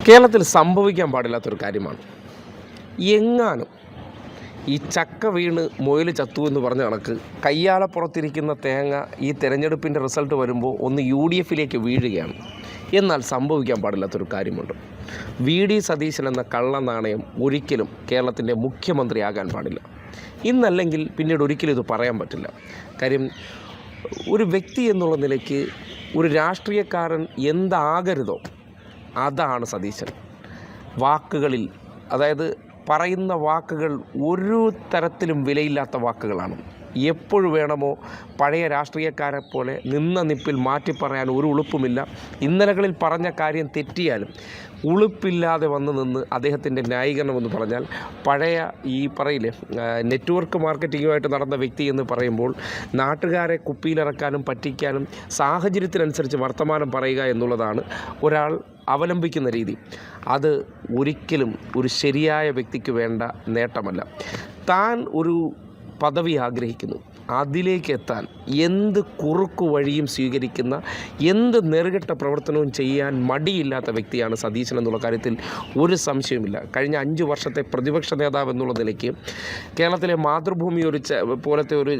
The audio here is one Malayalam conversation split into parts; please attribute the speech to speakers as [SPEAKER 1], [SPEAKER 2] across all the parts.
[SPEAKER 1] കേരളത്തിൽ സംഭവിക്കാൻ പാടില്ലാത്തൊരു കാര്യമാണ്. എങ്ങാനും ഈ ചക്ക വീണ് മുയൽ ചത്തു എന്ന് പറഞ്ഞ കണക്ക് കയ്യാലപ്പുറത്തിരിക്കുന്ന തേങ്ങ ഈ തെരഞ്ഞെടുപ്പിൻ്റെ റിസൾട്ട് വരുമ്പോൾ ഒന്ന് UDFിലേക്ക് വീഴുകയാണ്. എന്നാൽ സംഭവിക്കാൻ പാടില്ലാത്തൊരു കാര്യമുണ്ട്. VD സതീശൻ എന്ന കള്ളനാണയം ഒരിക്കലും കേരളത്തിൻ്റെ മുഖ്യമന്ത്രിയാകാൻ പാടില്ല. ഇന്നല്ലെങ്കിൽ പിന്നീട് ഒരിക്കലും ഇത് പറയാൻ പറ്റില്ല. കാര്യം ഒരു വ്യക്തി എന്നുള്ള നിലയ്ക്ക് ഒരു രാഷ്ട്രീയക്കാരൻ എന്താകരുതോ അതാണ് സതീശൻ. വാക്കുകളിൽ, അതായത് പറയുന്ന വാക്കുകൾ ഒരു തരത്തിലും വിലയില്ലാത്ത വാക്കുകളാണ്. എപ്പോഴും വേണമോ പഴയ രാഷ്ട്രീയക്കാരെ പോലെ നിന്ന നിപ്പിൽ മാറ്റി പറയാൻ ഒരു ഉളുപ്പുമില്ല. ഇന്നലകളിൽ പറഞ്ഞ കാര്യം തെറ്റിയാലും ഉളുപ്പില്ലാതെ വന്ന് നിന്ന് അദ്ദേഹത്തിൻ്റെ ന്യായീകരണമെന്ന് പറഞ്ഞാൽ പഴയ ഈ പറയില്ലേ നെറ്റ്വർക്ക് മാർക്കറ്റിങ്ങുമായിട്ട് നടന്ന വ്യക്തി എന്ന് പറയുമ്പോൾ നാട്ടുകാരെ കുപ്പിയിലിറക്കാനും പറ്റിക്കാനും സാഹചര്യത്തിനനുസരിച്ച് വർത്തമാനം പറയുക എന്നുള്ളതാണ് ഒരാൾ അവലംബിക്കുന്ന രീതി. അത് ഒരിക്കലും ഒരു ശരിയായ വ്യക്തിക്ക് വേണ്ട നേട്ടമല്ല. താൻ ഒരു പദവി ആഗ്രഹിക്കുന്നു, അതിലേക്ക് എത്താൻ എന്ത് കുറുക്കു വഴിയും സ്വീകരിക്കുന്ന, എന്ത് നെറുകെട്ട പ്രവർത്തനവും ചെയ്യാൻ മടിയില്ലാത്ത വ്യക്തിയാണ് സതീശൻ എന്നുള്ള കാര്യത്തിൽ ഒരു സംശയവുമില്ല. കഴിഞ്ഞ 5 വർഷത്തെ പ്രതിപക്ഷ നേതാവ് എന്നുള്ള നിലയ്ക്ക് കേരളത്തിലെ മാതൃഭൂമി പോലത്തെ ഒരു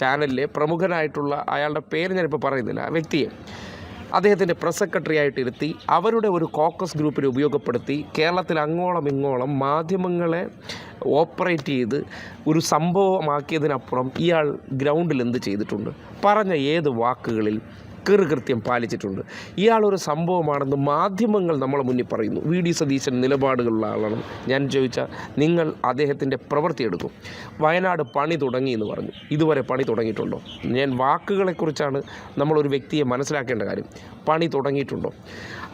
[SPEAKER 1] ചാനലിലെ പ്രമുഖനായിട്ടുള്ള, അയാളുടെ പേര് ഞാനിപ്പോൾ പറയുന്നില്ല, ആ വ്യക്തിയെ അദ്ദേഹത്തിൻ്റെ പ്രസ് സെക്രട്ടറി ആയിട്ട് ഇരുത്തി അവരുടെ ഒരു കോക്കസ് ഗ്രൂപ്പിനെ ഉപയോഗപ്പെടുത്തി കേരളത്തിൽ അങ്ങോളം ഇങ്ങോളം മാധ്യമങ്ങളെ ഓപ്പറേറ്റ് ചെയ്ത് ഒരു സംഭവമാക്കിയതിനപ്പുറം ഇയാൾ ഗ്രൗണ്ടിൽ എന്ത് ചെയ്തിട്ടുണ്ട്? പറഞ്ഞ ഏത് വാക്കുകളിൽ കൃത്യം പാലിച്ചിട്ടുണ്ട്? ഇയാളൊരു സംഭവമാണെന്ന് മാധ്യമങ്ങൾ നമ്മളെ മുന്നിൽ പറയുന്നു. VD സതീശൻ നിലപാടുകളുള്ള ആളാണ്. ഞാൻ ചോദിച്ചാൽ നിങ്ങൾ അദ്ദേഹത്തിൻ്റെ പ്രവൃത്തി എടുക്കും. വയനാട് പണി തുടങ്ങി എന്ന് പറഞ്ഞു. ഇതുവരെ പണി തുടങ്ങിയിട്ടുണ്ടോ? ഞാൻ വാക്കുകളെക്കുറിച്ചാണ് നമ്മളൊരു വ്യക്തിയെ മനസ്സിലാക്കേണ്ട കാര്യം. പണി തുടങ്ങിയിട്ടുണ്ടോ?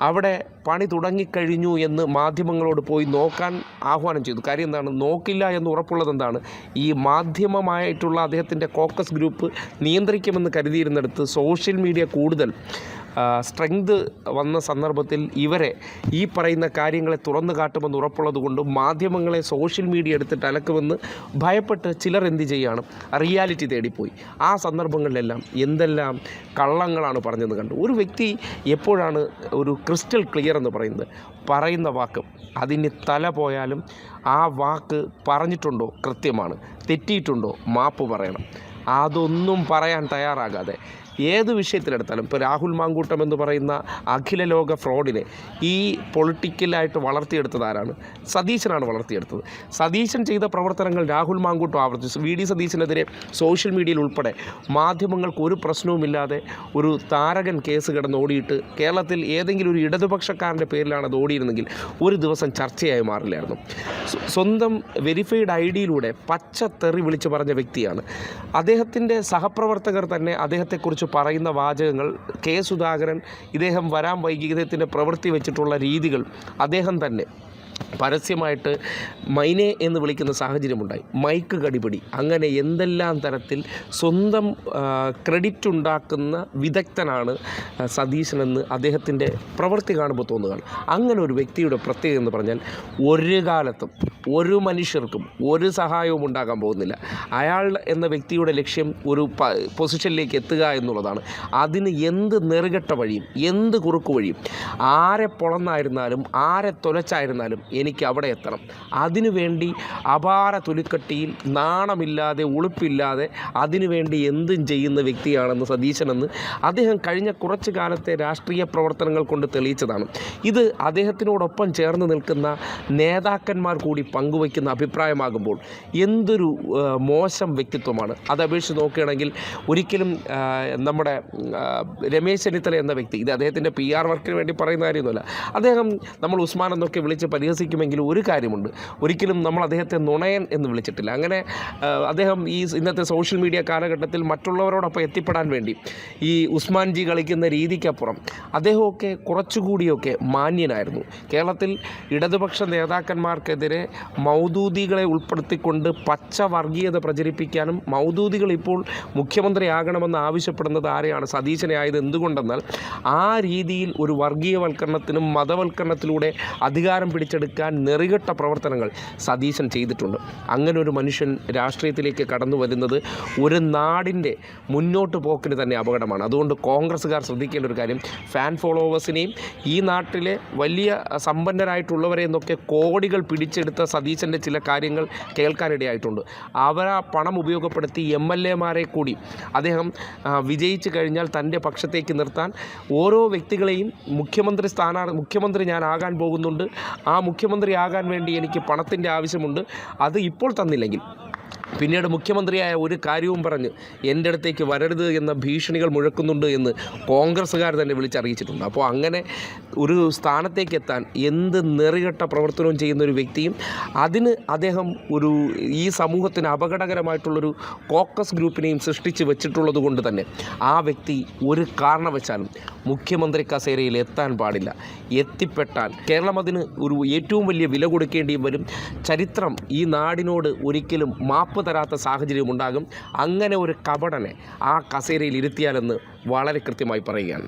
[SPEAKER 1] അവിടെ പണി തുടങ്ങിക്കഴിഞ്ഞു എന്ന് മാധ്യമങ്ങളോട് പോയി നോക്കാൻ ആഹ്വാനം ചെയ്തു. കാര്യം എന്താണ്? നോക്കില്ല എന്ന് ഉറപ്പുള്ളത് എന്താണ്? ഈ മാധ്യമമായിട്ടുള്ള അദ്ദേഹത്തിൻ്റെ കോക്കസ് ഗ്രൂപ്പ് നിയന്ത്രിക്കുമെന്ന് കരുതിയിരുന്നിടത്ത് സോഷ്യൽ മീഡിയ കൂടുതൽ സ്ട്രെങ്ത് വന്ന സന്ദർഭത്തിൽ ഇവരെ ഈ പറയുന്ന കാര്യങ്ങളെ തുറന്നു കാട്ടുമെന്ന് ഉറപ്പുള്ളത് കൊണ്ട് മാധ്യമങ്ങളെ സോഷ്യൽ മീഡിയ എടുത്തിട്ട് അലക്കുമെന്ന് ഭയപ്പെട്ട് ചിലർ എന്ത് ചെയ്യുകയാണ്? റിയാലിറ്റി തേടിപ്പോയി. ആ സന്ദർഭങ്ങളിലെല്ലാം എന്തെല്ലാം കള്ളങ്ങളാണ് പറഞ്ഞതെന്ന് കണ്ടു. ഒരു വ്യക്തി എപ്പോഴാണ് ഒരു ക്രിസ്റ്റൽ ക്ലിയർ എന്ന് പറയുന്നത്? പറയുന്ന വാക്ക് അതിന് തല പോയാലും ആ വാക്ക് പറഞ്ഞിട്ടുണ്ടോ കൃത്യമാണ്, തെറ്റിയിട്ടുണ്ടോ മാപ്പ് പറയണം. അതൊന്നും പറയാൻ തയ്യാറാകാതെ ഏത് വിഷയത്തിലെടുത്താലും, ഇപ്പോൾ രാഹുൽ മാങ്കൂട്ടം എന്ന് പറയുന്ന അഖില ലോക ഫ്രോഡിനെ ഈ പൊളിറ്റിക്കലായിട്ട് വളർത്തിയെടുത്തത് ആരാണ്? സതീശനാണ് വളർത്തിയെടുത്തത്. സതീശൻ ചെയ്ത പ്രവർത്തനങ്ങൾ രാഹുൽ മാങ്കൂട്ടം ആവർത്തിച്ചു. VD സതീശനെതിരെ സോഷ്യൽ മീഡിയയിൽ ഉൾപ്പെടെ മാധ്യമങ്ങൾക്ക് ഒരു പ്രശ്നവുമില്ലാതെ ഒരു താരകൻ കേസ് കിടന്ന് ഓടിയിട്ട് കേരളത്തിൽ ഏതെങ്കിലും ഒരു ഇടതുപക്ഷക്കാരൻ്റെ പേരിലാണ് അത് ഓടിയിരുന്നെങ്കിൽ ഒരു ദിവസം ചർച്ചയായി മാറില്ലായിരുന്നു. സ്വന്തം വെരിഫൈഡ് ID-യിലൂടെ പച്ചത്തെറി വിളിച്ച് പറഞ്ഞ വ്യക്തിയാണ്. അദ്ദേഹത്തിൻ്റെ സഹപ്രവർത്തകർ തന്നെ അദ്ദേഹത്തെക്കുറിച്ച് പറയുന്ന വാചകങ്ങൾ, K. സുധാകരൻ ഇദ്ദേഹം വരാൻ വൈകി ഇദ്ദേഹത്തിൻ്റെ പ്രവൃത്തി വെച്ചിട്ടുള്ള രീതികൾ അദ്ദേഹം തന്നെ പരസ്യമായിട്ട് മൈനെ എന്ന് വിളിക്കുന്ന സാഹചര്യമുണ്ടായി. മൈക്ക് കടിപിടി, അങ്ങനെ എന്തെല്ലാം തരത്തിൽ സ്വന്തം ക്രെഡിറ്റ് ഉണ്ടാക്കുന്ന വിദഗ്ധനാണ് സതീശനെന്ന് അദ്ദേഹത്തിൻ്റെ പ്രവൃത്തി കാണുമ്പോൾ തോന്നുകയാണ്. അങ്ങനെ ഒരു വ്യക്തിയുടെ പ്രത്യേകത എന്ന് പറഞ്ഞാൽ ഒരു കാലത്തും ഒരു മനുഷ്യർക്കും ഒരു സഹായവും ഉണ്ടാകാൻ പോകുന്നില്ല. അയാൾ എന്ന വ്യക്തിയുടെ ലക്ഷ്യം ഒരു പൊസിഷനിലേക്ക് എത്തുക എന്നുള്ളതാണ്. അതിന് എന്ത് നെറുകെട്ട വഴിയും എന്ത് കുറുക്കു വഴിയും, ആരെ പൊളന്നായിരുന്നാലും ആരെ തുലച്ചായിരുന്നാലും എനിക്ക് അവിടെ എത്തണം. അതിനുവേണ്ടി അപാര തൊലിക്കട്ടിയിൽ നാണമില്ലാതെ ഉളുപ്പില്ലാതെ അതിനുവേണ്ടി എന്തും ചെയ്യുന്ന വ്യക്തിയാണെന്ന് സതീശനെന്ന് അദ്ദേഹം കഴിഞ്ഞ കുറച്ച് കാലത്തെ രാഷ്ട്രീയ പ്രവർത്തനങ്ങൾ കൊണ്ട് തെളിയിച്ചതാണ്. ഇത് അദ്ദേഹത്തിനോടൊപ്പം ചേർന്ന് നിൽക്കുന്ന നേതാക്കന്മാർ കൂടി പങ്കുവയ്ക്കുന്ന അഭിപ്രായമാകുമ്പോൾ എന്തൊരു മോശം വ്യക്തിത്വമാണ്. അത് അപേക്ഷിച്ച് നോക്കുകയാണെങ്കിൽ ഒരിക്കലും നമ്മുടെ രമേശ് ചെന്നിത്തല എന്ന വ്യക്തി, ഇത് അദ്ദേഹത്തിൻ്റെ PR വർക്കിന് വേണ്ടി പറയുന്ന കാര്യമൊന്നുമല്ല. അദ്ദേഹം നമ്മൾ ഉസ്മാൻ എന്നൊക്കെ വിളിച്ച് പരിഹസിക്കുമെങ്കിലും ഒരു കാര്യമുണ്ട്, ഒരിക്കലും നമ്മൾ അദ്ദേഹത്തെ നുണയൻ എന്ന് വിളിച്ചിട്ടില്ല. അങ്ങനെ അദ്ദേഹം ഈ ഇന്നത്തെ സോഷ്യൽ മീഡിയ കാലഘട്ടത്തിൽ മറ്റുള്ളവരോടൊപ്പം എത്തിപ്പെടാൻ വേണ്ടി ഈ ഉസ്മാൻജി കളിക്കുന്ന രീതിക്കപ്പുറം അദ്ദേഹമൊക്കെ കുറച്ചുകൂടിയൊക്കെ മാന്യനായിരുന്നു. കേരളത്തിൽ ഇടതുപക്ഷ നേതാക്കന്മാർക്കെതിരെ മൗദൂദികളെ ഉൾപ്പെടുത്തിക്കൊണ്ട് പച്ച വർഗീയത പ്രചരിപ്പിക്കാനും, മൗദൂദികൾ ഇപ്പോൾ മുഖ്യമന്ത്രിയാകണമെന്ന് ആവശ്യപ്പെടുന്നത് ആരെയാണ്? സതീശനെ ആയത്. എന്തുകൊണ്ടെന്നാൽ ആ രീതിയിൽ ഒരു വർഗീയവൽക്കരണത്തിനും മതവൽക്കരണത്തിലൂടെ അധികാരം പിടിച്ചെടുക്കാൻ പിടിച്ചെടുക്കാൻ നെറികെട്ട പ്രവർത്തനങ്ങൾ സതീശൻ ചെയ്തിട്ടുണ്ട്. അങ്ങനെ ഒരു മനുഷ്യൻ രാഷ്ട്രീയത്തിലേക്ക് കടന്നു വരുന്നത് ഒരു നാടിൻ്റെ മുന്നോട്ട് പോക്കിന് തന്നെ അപകടമാണ്. അതുകൊണ്ട് കോൺഗ്രസ്സുകാർ ശ്രദ്ധിക്കേണ്ട ഒരു കാര്യം, ഫാൻ ഫോളോവേഴ്സിനെയും ഈ നാട്ടിലെ വലിയ സമ്പന്നരായിട്ടുള്ളവരെ എന്നൊക്കെ കോടികൾ പിടിച്ചെടുത്ത സതീശൻ്റെ ചില കാര്യങ്ങൾ കേൾക്കാനിടയായിട്ടുണ്ട്. അവർ ആ പണം ഉപയോഗപ്പെടുത്തി MLA-മാരെ കൂടി അദ്ദേഹം വിജയിച്ചു കഴിഞ്ഞാൽ തൻ്റെ പക്ഷത്തേക്ക് നിർത്താൻ ഓരോ വ്യക്തികളെയും മുഖ്യമന്ത്രി ഞാൻ ആകാൻ പോകുന്നുണ്ട്, ആ മുഖ്യമന്ത്രി ആകാൻ വേണ്ടി എനിക്ക് പണത്തിൻ്റെ ആവശ്യമുണ്ട്, അത് ഇപ്പോൾ തന്നില്ലെങ്കിൽ പിന്നീട് മുഖ്യമന്ത്രിയായ ഒരു കാര്യവും പറഞ്ഞ് എൻ്റെ അടുത്തേക്ക് വരരുത് എന്ന ഭീഷണികൾ മുഴക്കുന്നുണ്ട് എന്ന് കോൺഗ്രസ്സുകാർ തന്നെ വിളിച്ചറിയിച്ചിട്ടുണ്ട്. അപ്പോൾ അങ്ങനെ ഒരു സ്ഥാനത്തേക്ക് എത്താൻ എന്ത് നെറികെട്ട പ്രവർത്തനവും ചെയ്യുന്ന ഒരു വ്യക്തിയും അതിന് അദ്ദേഹം ഈ സമൂഹത്തിന് അപകടകരമായിട്ടുള്ളൊരു കോക്കസ് ഗ്രൂപ്പിനെയും സൃഷ്ടിച്ച് വെച്ചിട്ടുള്ളത് കൊണ്ട് തന്നെ ആ വ്യക്തി ഒരു കാരണവശാലും മുഖ്യമന്ത്രി കസേരയിൽ എത്താൻ പാടില്ല. എത്തിപ്പെട്ടാൽ കേരളം അതിന് ഏറ്റവും വലിയ വില കൊടുക്കേണ്ടിയും വരും. ചരിത്രം ഈ നാടിനോട് ഒരിക്കലും മാപ്പ് തരാത്ത സാഹചര്യം ഉണ്ടാകും. അങ്ങനെ ഒരു കപടനെ ആ കസേരയിൽ ഇരുത്തിയാലെന്ന് വളരെ കൃത്യമായി പറയുകയാണ്.